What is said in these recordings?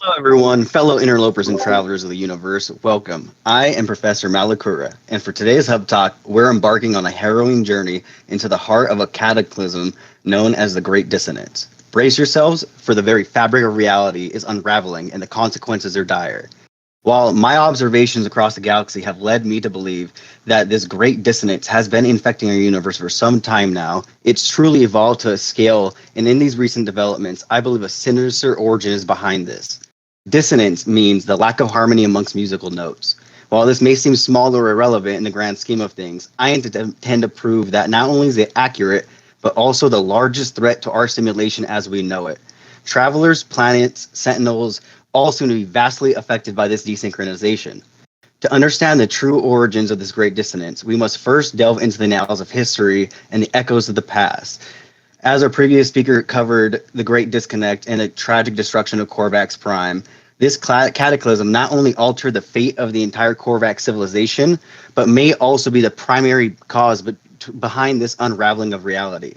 Hello, everyone, fellow interlopers and travelers of the universe. Welcome. I am Professor Malocura, and for today's Hub Talk, we're embarking on a harrowing journey into the heart of a cataclysm known as the Great Dissonance. Brace yourselves, for the very fabric of reality is unraveling, and the consequences are dire. While my observations across the galaxy have led me to believe that this great dissonance has been infecting our universe for some time now, it's truly evolved to a scale, and in these recent developments, I believe a sinister origin is behind this. Dissonance means the lack of harmony amongst musical notes. While this may seem small or irrelevant in the grand scheme of things, I intend to prove that not only is it accurate, but also the largest threat to our simulation as we know it. Travelers, planets, sentinels, all seem to be vastly affected by this desynchronization. To understand the true origins of this great dissonance, we must first delve into the annals of history and the echoes of the past. As our previous speaker covered the Great Disconnect and the tragic destruction of Korvax Prime, this cataclysm not only altered the fate of the entire Korvax civilization, but may also be the primary cause behind this unraveling of reality.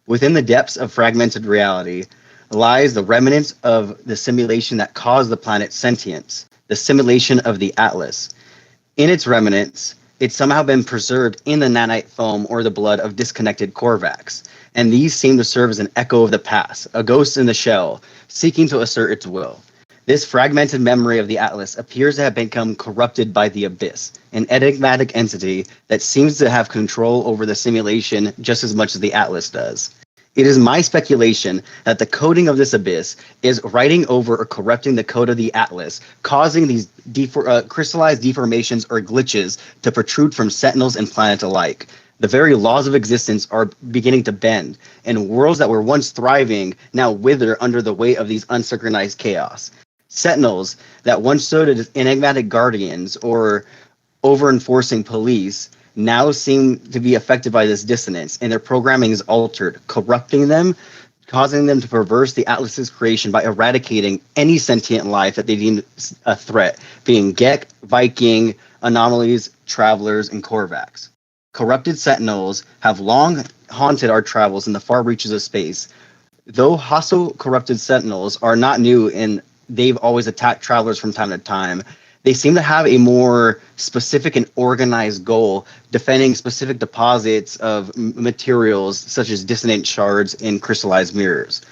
Within the depths of fragmented reality lies the remnants of the simulation that caused the planet's sentience, the simulation of the Atlas. In its remnants, it's somehow been preserved in the nanite foam or the blood of disconnected Korvax. And these seem to serve as an echo of the past, a ghost in the shell, seeking to assert its will. This fragmented memory of the Atlas appears to have become corrupted by the Abyss, an enigmatic entity that seems to have control over the simulation just as much as the Atlas does. It is my speculation that the coding of this Abyss is writing over or corrupting the code of the Atlas, causing these crystallized deformations or glitches to protrude from sentinels and planet alike. The very laws of existence are beginning to bend, and worlds that were once thriving now wither under the weight of these unsynchronized chaos. Sentinels that once stood as enigmatic guardians or over-enforcing police now seem to be affected by this dissonance, and their programming is altered, corrupting them, causing them to perverse the Atlas's creation by eradicating any sentient life that they deem a threat, being Gek, Viking, anomalies, travelers, and Korvax. Corrupted sentinels have long haunted our travels in the far reaches of space. Though hostile corrupted sentinels are not new and they've always attacked travelers from time to time, they seem to have a more specific and organized goal, defending specific deposits of materials such as dissonant shards and crystallized mirrors.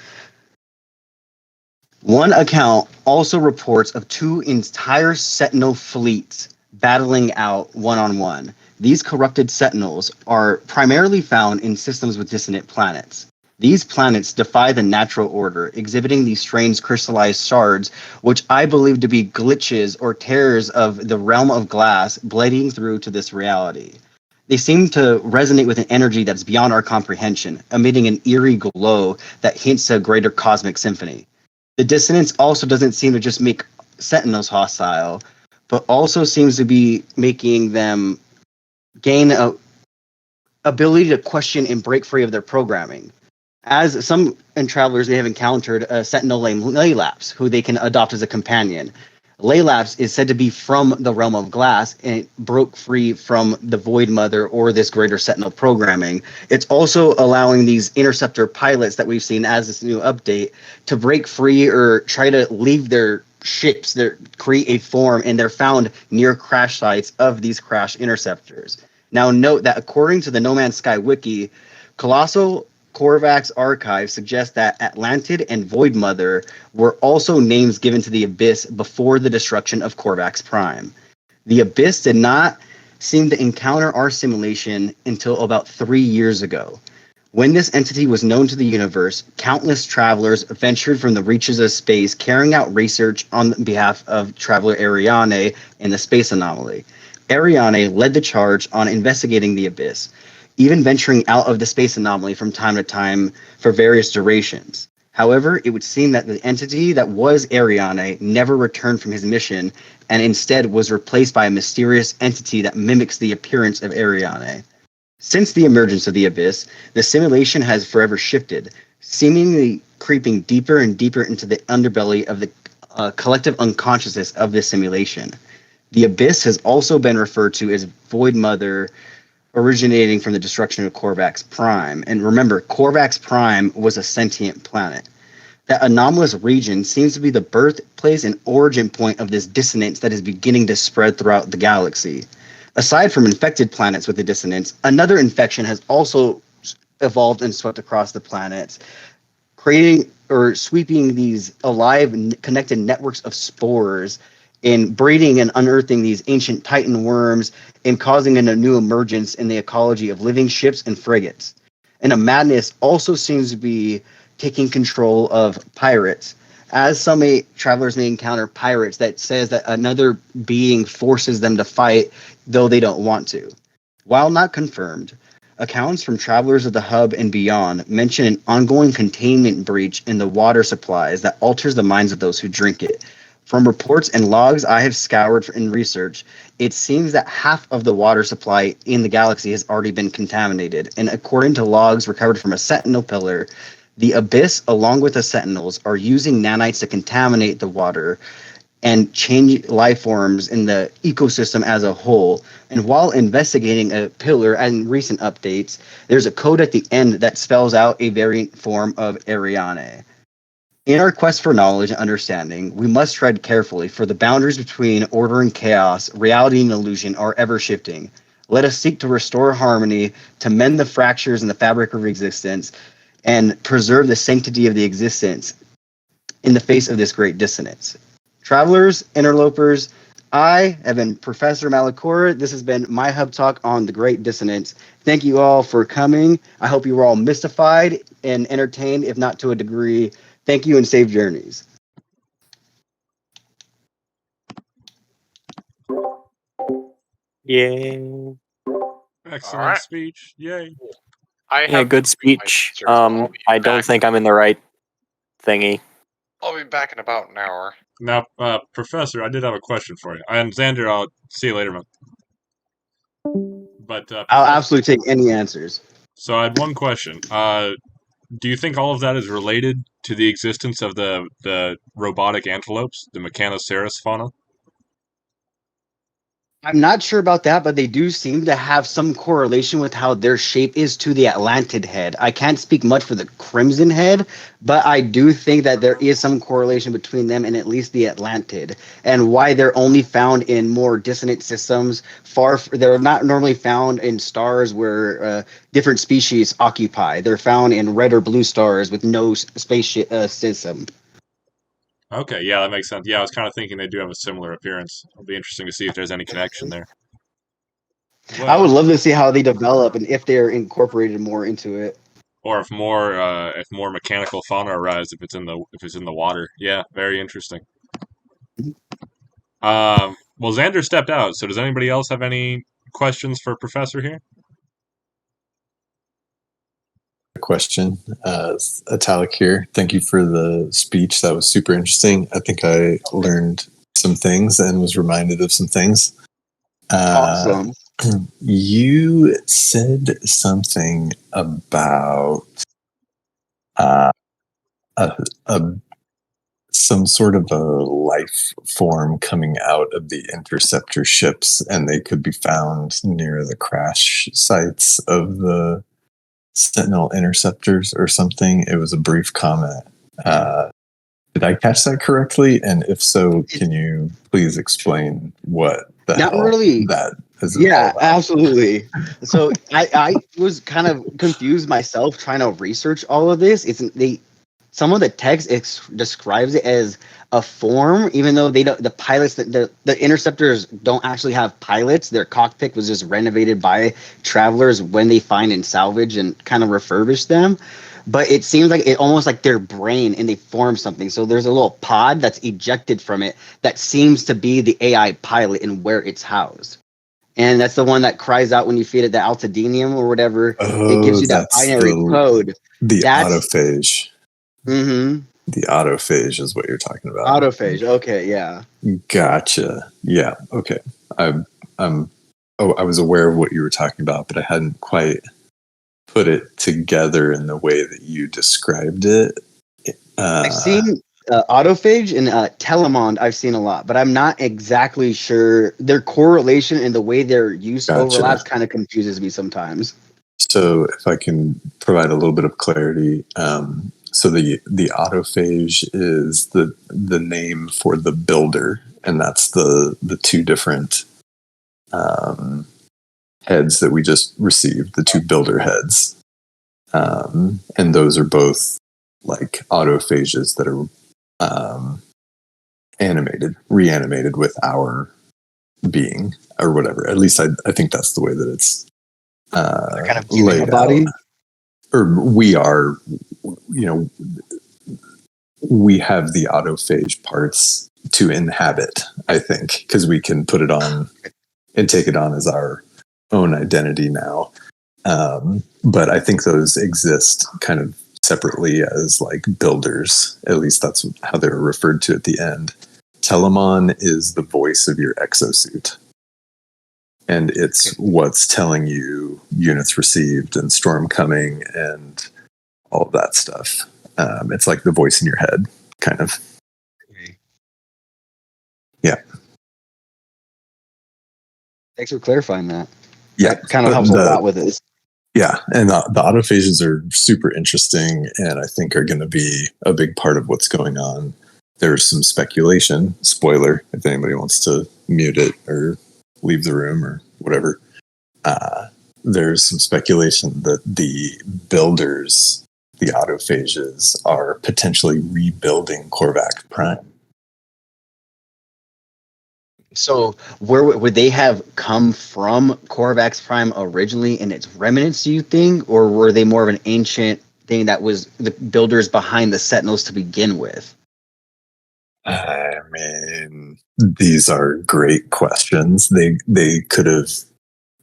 One account also reports of two entire sentinel fleets battling out one-on-one. These corrupted sentinels are primarily found in systems with dissonant planets. These planets defy the natural order, exhibiting these strange crystallized shards, which I believe to be glitches or tears of the realm of glass bleeding through to this reality. They seem to resonate with an energy that's beyond our comprehension, emitting an eerie glow that hints at a greater cosmic symphony. The dissonance also doesn't seem to just make sentinels hostile, but also seems to be making them gain a ability to question and break free of their programming. As some travelers may have encountered a sentinel named Laylaps, who they can adopt as a companion. Laylaps is said to be from the realm of glass, and it broke free from the Void Mother or this greater sentinel programming. It's also allowing these interceptor pilots that we've seen as this new update to break free or try to leave their ships, create a form, and they're found near crash sites of these crash interceptors. Now note that according to the No Man's Sky wiki, Colossal Korvax archives suggest that Atlantid and Void Mother were also names given to the Abyss before the destruction of Korvax Prime. The Abyss did not seem to encounter our simulation until about 3 years ago. When this entity was known to the universe, countless travelers ventured from the reaches of space, carrying out research on behalf of traveler Ariane and the space anomaly. Ariane led the charge on investigating the Abyss, even venturing out of the space anomaly from time to time for various durations. However, it would seem that the entity that was Ariane never returned from his mission, and instead was replaced by a mysterious entity that mimics the appearance of Ariane. Since the emergence of the Abyss, the simulation has forever shifted, seemingly creeping deeper and deeper into the underbelly of the collective unconsciousness of this simulation. The Abyss has also been referred to as Void Mother, originating from the destruction of Korvax Prime. And remember, Korvax Prime was a sentient planet. That anomalous region seems to be the birthplace and origin point of this dissonance that is beginning to spread throughout the galaxy. Aside from infected planets with the dissonance, another infection has also evolved and swept across the planets, creating or sweeping these alive, connected networks of spores and breeding and unearthing these ancient titan worms and causing a new emergence in the ecology of living ships and frigates. And a madness also seems to be taking control of pirates. As some travelers may encounter pirates that says that another being forces them to fight, though they don't want to. While not confirmed, accounts from travelers of the hub and beyond mention an ongoing containment breach in the water supplies that alters the minds of those who drink it. From reports and logs I have scoured in research, it seems that half of the water supply in the galaxy has already been contaminated. And according to logs recovered from a Sentinel pillar, the Abyss, along with the Sentinels, are using nanites to contaminate the water and change life forms in the ecosystem as a whole. And while investigating a pillar and recent updates, there's a code at the end that spells out a variant form of Ariane. In our quest for knowledge and understanding, we must tread carefully, for the boundaries between order and chaos, reality and illusion are ever shifting. Let us seek to restore harmony, to mend the fractures in the fabric of existence, and preserve the sanctity of the existence in the face of this great dissonance. Travelers, interlopers, I have been Professor Malocura. This has been my Hub Talk on the Great Dissonance. Thank you all for coming. I hope you were all mystified and entertained, if not to a degree. Thank you and safe journeys. Yay. Excellent speech. Yay. Good speech. I don't think I'm in the right thingy. I'll be back in about an hour. Now, Professor, I did have a question for you. And Xander, I'll see you later, man. But I'll absolutely take any answers. So I had one question. Do you think all of that is related to the existence of the robotic antelopes, the Mechanoceros fauna? I'm not sure about that, but they do seem to have some correlation with how their shape is to the Atlantid head. I can't speak much for the Crimson head, but I do think that there is some correlation between them and at least the Atlantid, and why they're only found in more dissonant systems. They're not normally found in stars where different species occupy. They're found in red or blue stars with no space system. Okay, yeah, that makes sense. Yeah, I was kind of thinking they do have a similar appearance. It'll be interesting to see if there's any connection there. Well, I would love to see how they develop and if they're incorporated more into it. Or if more mechanical fauna arise if it's in the water. Yeah, very interesting. Well, Xander stepped out, so does anybody else have any questions for Professor here? Question. Italic here. Thank you for the speech. That was super interesting. I think I learned some things and was reminded of some things. Awesome. You said something about some sort of a life form coming out of the interceptor ships, and they could be found near the crash sites of the Sentinel interceptors or something. It was a brief comment. Did I catch that correctly? And if so, can you please explain what the Not hell really. that is? Yeah, absolutely. So I was kind of confused myself trying to research all of this. Some of the text describes it as a form, even though they don't. The pilots, the interceptors don't actually have pilots. Their cockpit was just renovated by travelers when they find and salvage and kind of refurbish them. But it seems like almost like their brain, and they form something. So there's a little pod that's ejected from it that seems to be the AI pilot and where it's housed. And that's the one that cries out when you feed it the altadenium or whatever. It gives you that binary code. The autophage. Mm-hmm. The autophage is what you're talking about. Autophage. Okay, yeah. Gotcha. Yeah. Okay. I was aware of what you were talking about, but I hadn't quite put it together in the way that you described it. I've seen autophage and Telemond. I've seen a lot, but I'm not exactly sure. Their correlation and the way their use overlaps kind of confuses me sometimes. So if I can provide a little bit of clarity, So the autophage is the name for the builder, and that's the two different heads that we just received, the two builder heads. And those are both like autophages that are reanimated with our being or whatever. At least I think that's the way that it's They're kind of using laid a body. out. Or we are, you know, we have the autophage parts to inhabit, I think, because we can put it on and take it on as our own identity now. But I think those exist kind of separately as like builders. At least that's how they were referred to at the end. Telemon is the voice of your exosuit. And it's what's telling you units received and storm coming and all of that stuff. It's like the voice in your head, kind of. Yeah. Thanks for clarifying that. Yeah. That kind of helps a lot with it. Yeah. And the autophages are super interesting and I think are going to be a big part of what's going on. There's some speculation, spoiler, if anybody wants to mute it or leave the room or whatever. There's some speculation that the builders, the autophages, are potentially rebuilding Korvax Prime. So where would they have come from Korvax Prime originally in its remnants, do you think? Or were they more of an ancient thing that was the builders behind the Sentinels to begin with? I mean, these are great questions. They could have,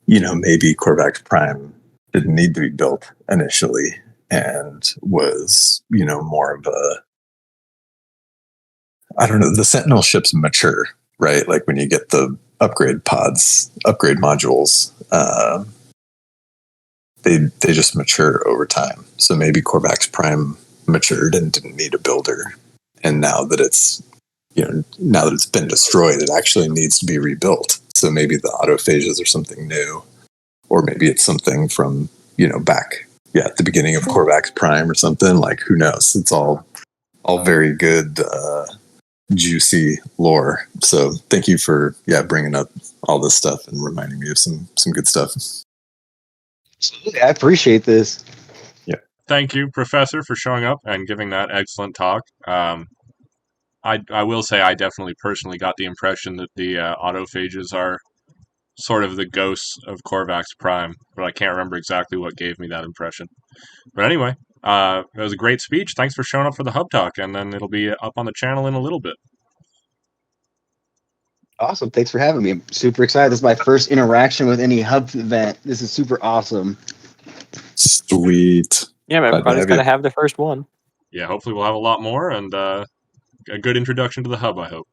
you know, maybe Korvax Prime didn't need to be built initially and was, you know, more of a, I don't know, the Sentinel ships mature, right? Like when you get the upgrade pods, upgrade modules, they just mature over time. So maybe Korvax Prime matured and didn't need a builder. And now that it's, you know, now that it's been destroyed, it actually needs to be rebuilt. So maybe the autophages are something new, or maybe it's something from, you know, back, at the beginning of Korvax Prime or something. Like, who knows? It's all very good, juicy lore. So thank you for, bringing up all this stuff and reminding me of some good stuff. Absolutely. I appreciate this. Yeah. Thank you, Professor, for showing up and giving that excellent talk. I will say I definitely personally got the impression that the autophages are sort of the ghosts of Korvax Prime, but I can't remember exactly what gave me that impression. But anyway, it was a great speech. Thanks for showing up for the Hub Talk, and then it'll be up on the channel in a little bit. Awesome. Thanks for having me. I'm super excited. This is my first interaction with any Hub event. This is super awesome. Sweet. Yeah, everybody's got to have their first one. Yeah, hopefully we'll have a lot more and a good introduction to the Hub, I hope.